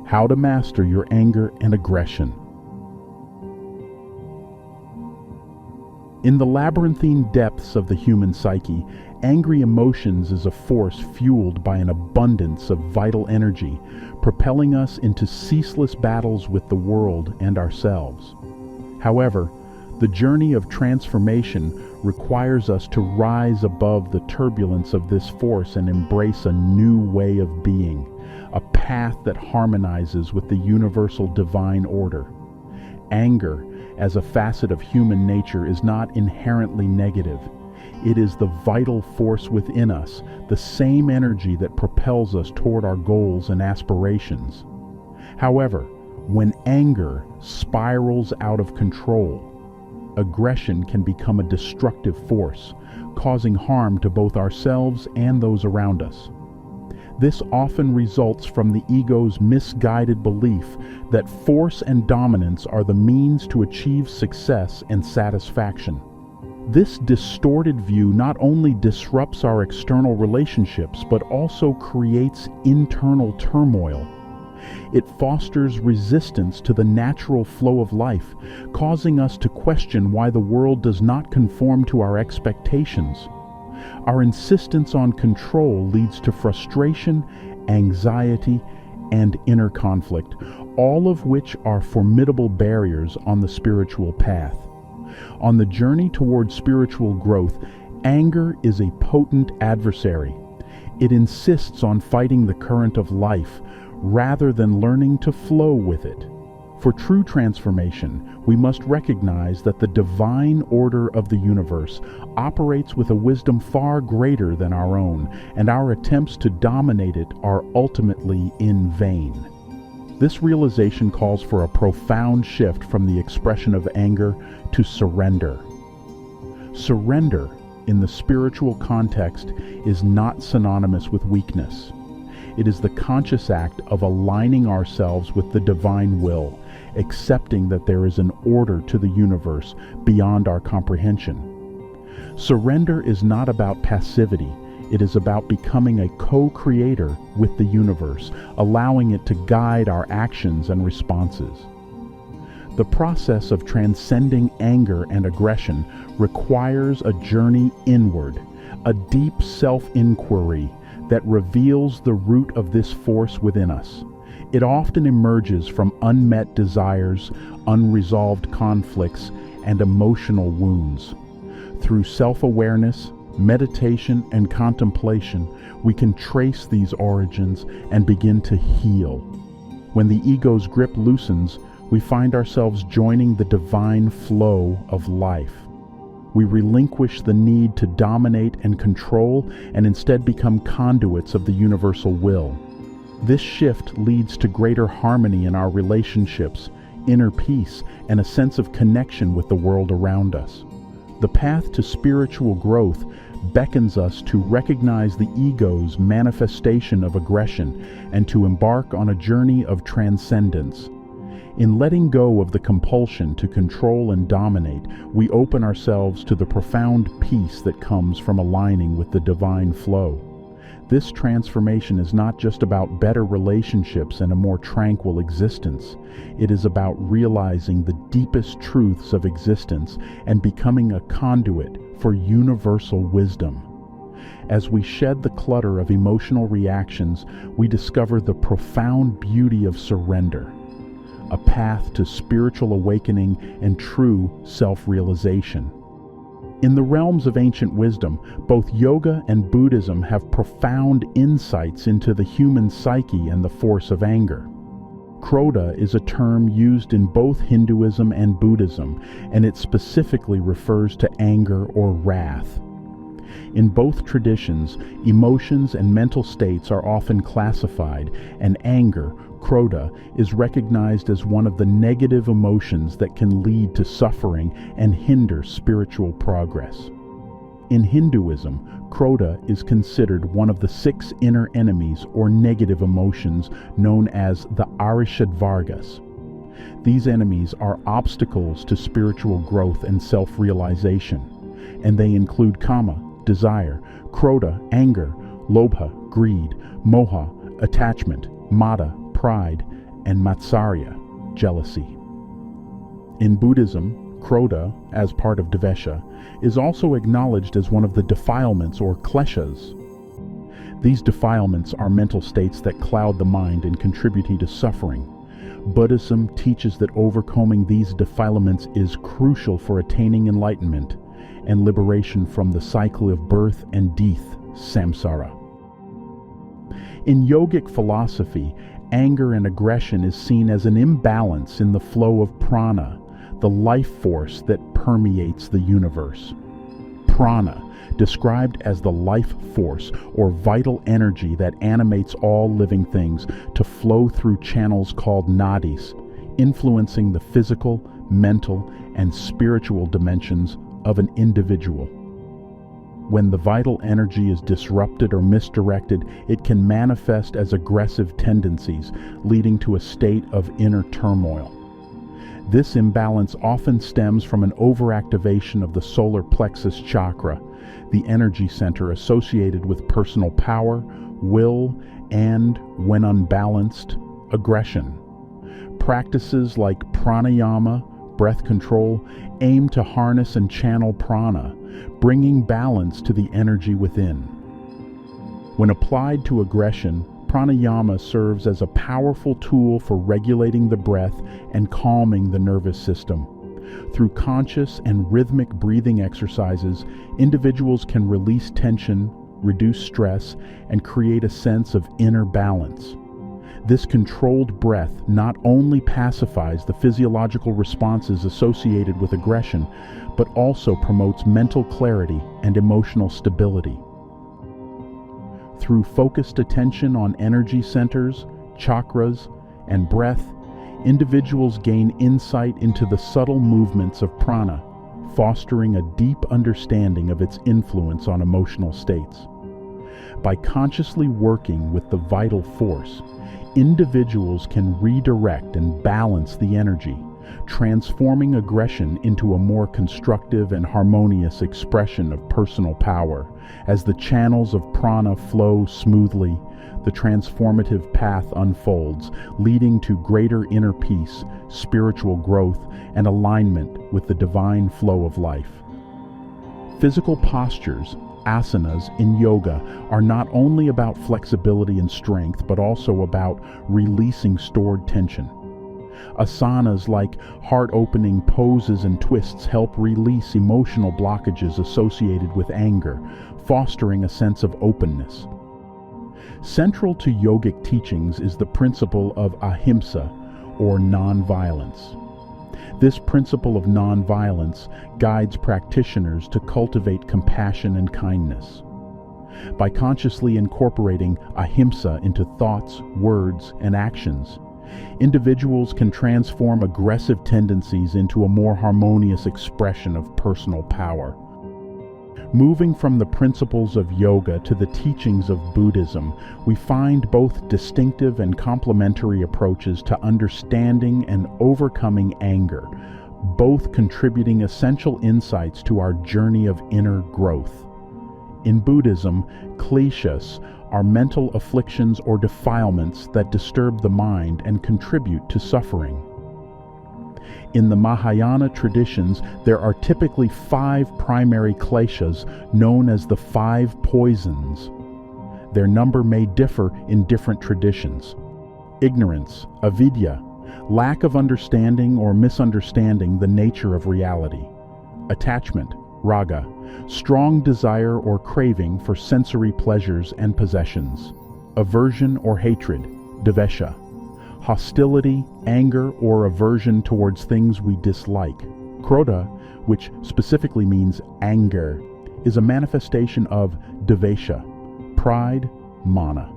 How to master your anger and aggression. In the labyrinthine depths of the human psyche, angry emotions is a force fueled by an abundance of vital energy, propelling us into ceaseless battles with the world and ourselves. However, the journey of transformation requires us to rise above the turbulence of this force and embrace a new way of being, a path that harmonizes with the universal divine order. Anger, as a facet of human nature, is not inherently negative. It is the vital force within us, the same energy that propels us toward our goals and aspirations. However, when anger spirals out of control, aggression can become a destructive force, causing harm to both ourselves and those around us. This often results from the ego's misguided belief that force and dominance are the means to achieve success and satisfaction. This distorted view not only disrupts our external relationships, but also creates internal turmoil. It fosters resistance to the natural flow of life, causing us to question why the world does not conform to our expectations. Our insistence on control leads to frustration, anxiety, and inner conflict, all of which are formidable barriers on the spiritual path. On the journey toward spiritual growth, anger is a potent adversary. It insists on fighting the current of life, rather than learning to flow with it. For true transformation, we must recognize that the divine order of the universe operates with a wisdom far greater than our own, and our attempts to dominate it are ultimately in vain. This realization calls for a profound shift from the expression of anger to surrender. Surrender, in the spiritual context, is not synonymous with weakness. It is the conscious act of aligning ourselves with the divine will, accepting that there is an order to the universe beyond our comprehension. Surrender is not about passivity. It is about becoming a co-creator with the universe, allowing it to guide our actions and responses. The process of transcending anger and aggression requires a journey inward, a deep self-inquiry that reveals the root of this force within us. It often emerges from unmet desires, unresolved conflicts, and emotional wounds. Through self-awareness, meditation, and contemplation, we can trace these origins and begin to heal. When the ego's grip loosens, we find ourselves joining the divine flow of life. We relinquish the need to dominate and control and instead become conduits of the universal will. This shift leads to greater harmony in our relationships, inner peace, and a sense of connection with the world around us. The path to spiritual growth beckons us to recognize the ego's manifestation of aggression and to embark on a journey of transcendence. In letting go of the compulsion to control and dominate, we open ourselves to the profound peace that comes from aligning with the divine flow. This transformation is not just about better relationships and a more tranquil existence. It is about realizing the deepest truths of existence and becoming a conduit for universal wisdom. As we shed the clutter of emotional reactions, we discover the profound beauty of surrender, a path to spiritual awakening and true self-realization. In the realms of ancient wisdom, both yoga and Buddhism have profound insights into the human psyche and the force of anger. Krodha is a term used in both Hinduism and Buddhism, and it specifically refers to anger or wrath. In both traditions, emotions and mental states are often classified, and anger, Krodha, is recognized as one of the negative emotions that can lead to suffering and hinder spiritual progress. In Hinduism, Krodha is considered one of the 6 inner enemies or negative emotions known as the Arishadvargas. These enemies are obstacles to spiritual growth and self-realization, and they include kama, desire, krodha, anger, lobha, greed, moha, attachment, mada, pride, and matsarya, jealousy. In Buddhism, Krodha, as part of Dvesha, is also acknowledged as one of the defilements or kleshas. These defilements are mental states that cloud the mind and contribute to suffering. Buddhism teaches that overcoming these defilements is crucial for attaining enlightenment and liberation from the cycle of birth and death, samsara. In yogic philosophy, anger and aggression is seen as an imbalance in the flow of prana, the life force that permeates the universe. Prana, described as the life force or vital energy that animates all living things to flow through channels called nadis, influencing the physical, mental, and spiritual dimensions of an individual. When the vital energy is disrupted or misdirected, it can manifest as aggressive tendencies, leading to a state of inner turmoil. This imbalance often stems from an overactivation of the solar plexus chakra, the energy center associated with personal power, will, and, when unbalanced, aggression. Practices like pranayama, breath control, aim to harness and channel prana, bringing balance to the energy within. When applied to aggression, pranayama serves as a powerful tool for regulating the breath and calming the nervous system. Through conscious and rhythmic breathing exercises, individuals can release tension, reduce stress, and create a sense of inner balance. This controlled breath not only pacifies the physiological responses associated with aggression, but also promotes mental clarity and emotional stability. Through focused attention on energy centers, chakras, and breath, individuals gain insight into the subtle movements of prana, fostering a deep understanding of its influence on emotional states. By consciously working with the vital force, individuals can redirect and balance the energy, transforming aggression into a more constructive and harmonious expression of personal power. As the channels of prana flow smoothly, the transformative path unfolds, leading to greater inner peace, spiritual growth, and alignment with the divine flow of life. Physical postures, asanas, in yoga are not only about flexibility and strength, but also about releasing stored tension. Asanas like heart-opening poses and twists help release emotional blockages associated with anger, fostering a sense of openness. Central to yogic teachings is the principle of Ahimsa, or non-violence. This principle of non-violence guides practitioners to cultivate compassion and kindness. By consciously incorporating Ahimsa into thoughts, words, and actions, individuals can transform aggressive tendencies into a more harmonious expression of personal power. Moving from the principles of yoga to the teachings of Buddhism, we find both distinctive and complementary approaches to understanding and overcoming anger, both contributing essential insights to our journey of inner growth. In Buddhism, Kleshas are mental afflictions or defilements that disturb the mind and contribute to suffering. In the Mahayana traditions, there are typically 5 primary kleshas known as the 5 poisons. Their number may differ in different traditions. Ignorance, avidya, lack of understanding or misunderstanding the nature of reality. Attachment, raga, strong desire or craving for sensory pleasures and possessions. Aversion or hatred, dvesha, hostility, anger, or aversion towards things we dislike. Krodha, which specifically means anger, is a manifestation of dvesha, pride, mana.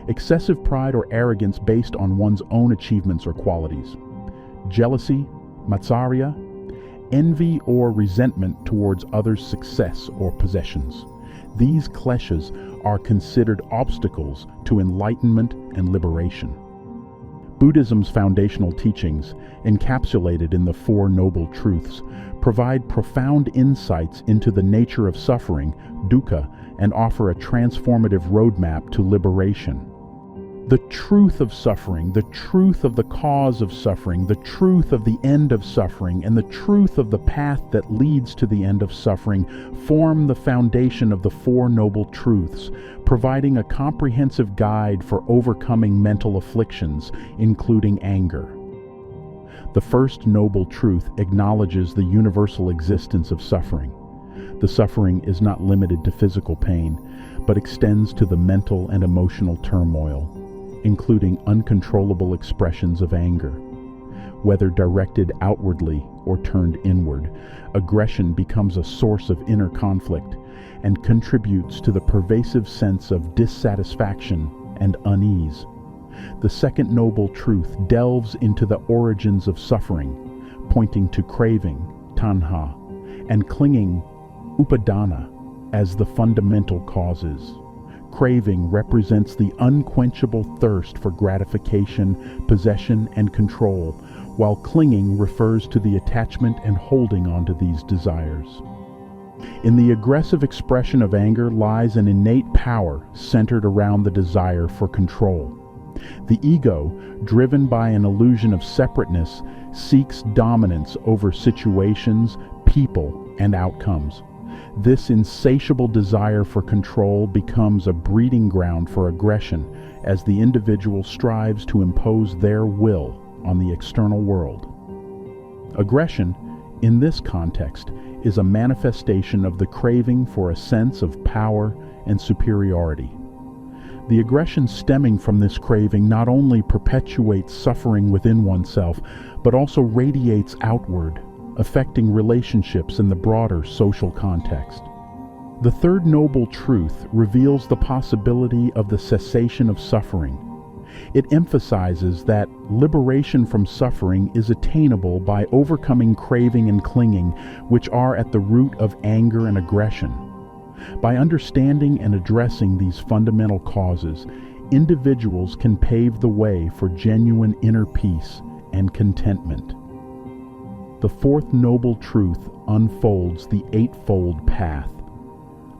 Excessive pride or arrogance based on one's own achievements or qualities. Jealousy, matsarya, envy or resentment towards others' success or possessions. These kleshas are considered obstacles to enlightenment and liberation. Buddhism's foundational teachings, encapsulated in the 4 Noble Truths, provide profound insights into the nature of suffering, dukkha, and offer a transformative roadmap to liberation. The truth of suffering, the truth of the cause of suffering, the truth of the end of suffering, and the truth of the path that leads to the end of suffering form the foundation of the Four Noble Truths, providing a comprehensive guide for overcoming mental afflictions, including anger. The first noble truth acknowledges the universal existence of suffering. The suffering is not limited to physical pain, but extends to the mental and emotional turmoil, including uncontrollable expressions of anger. Whether directed outwardly or turned inward, aggression becomes a source of inner conflict and contributes to the pervasive sense of dissatisfaction and unease. The second noble truth delves into the origins of suffering, pointing to craving, tanha, and clinging, upadana, as the fundamental causes. Craving represents the unquenchable thirst for gratification, possession, and control, while clinging refers to the attachment and holding onto these desires. In the aggressive expression of anger lies an innate power centered around the desire for control. The ego, driven by an illusion of separateness, seeks dominance over situations, people, and outcomes. This insatiable desire for control becomes a breeding ground for aggression as the individual strives to impose their will on the external world. Aggression, in this context, is a manifestation of the craving for a sense of power and superiority. The aggression stemming from this craving not only perpetuates suffering within oneself, but also radiates outward, affecting relationships in the broader social context. The third noble truth reveals the possibility of the cessation of suffering. It emphasizes that liberation from suffering is attainable by overcoming craving and clinging, which are at the root of anger and aggression. By understanding and addressing these fundamental causes, individuals can pave the way for genuine inner peace and contentment. The fourth noble truth unfolds the Eightfold Path,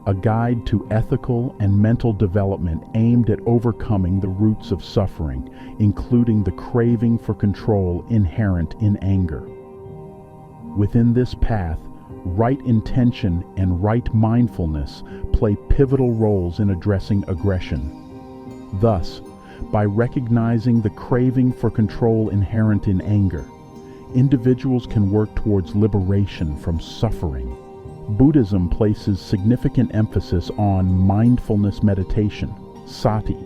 a guide to ethical and mental development aimed at overcoming the roots of suffering, including the craving for control inherent in anger. Within this path, right intention and right mindfulness play pivotal roles in addressing aggression. Thus, by recognizing the craving for control inherent in anger, individuals can work towards liberation from suffering. Buddhism places significant emphasis on mindfulness meditation, sati.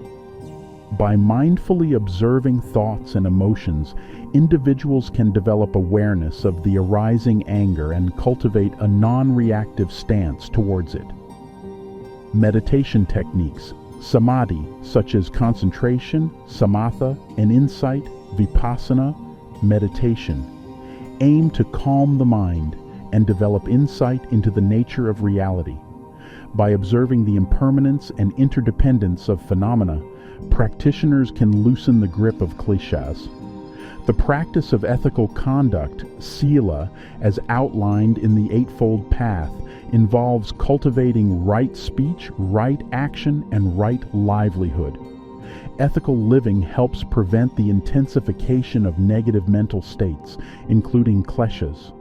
By mindfully observing thoughts and emotions, individuals can develop awareness of the arising anger and cultivate a non-reactive stance towards it. Meditation techniques, samadhi, such as concentration, samatha, and insight, vipassana, meditation, aim to calm the mind and develop insight into the nature of reality. By observing the impermanence and interdependence of phenomena, practitioners can loosen the grip of kleshas. The practice of ethical conduct, sila, as outlined in the Eightfold Path, involves cultivating right speech, right action, and right livelihood. Ethical living helps prevent the intensification of negative mental states, including kleshas.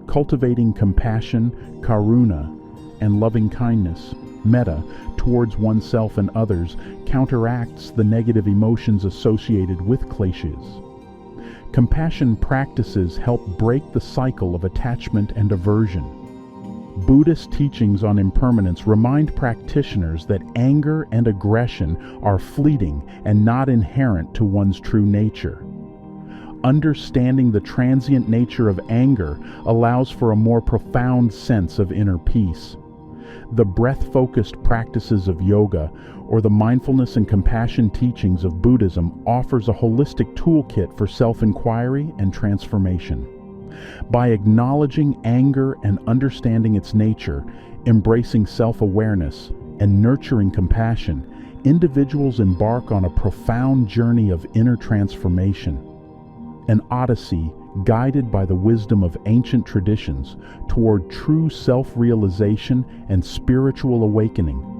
Cultivating compassion, karuna, and loving kindness, metta, towards oneself and others counteracts the negative emotions associated with kleshas. Compassion practices help break the cycle of attachment and aversion. Buddhist teachings on impermanence remind practitioners that anger and aggression are fleeting and not inherent to one's true nature. Understanding the transient nature of anger allows for a more profound sense of inner peace. The breath-focused practices of yoga or the mindfulness and compassion teachings of Buddhism offers a holistic toolkit for self-inquiry and transformation. By acknowledging anger and understanding its nature, embracing self-awareness, and nurturing compassion, individuals embark on a profound journey of inner transformation. An odyssey guided by the wisdom of ancient traditions toward true self-realization and spiritual awakening.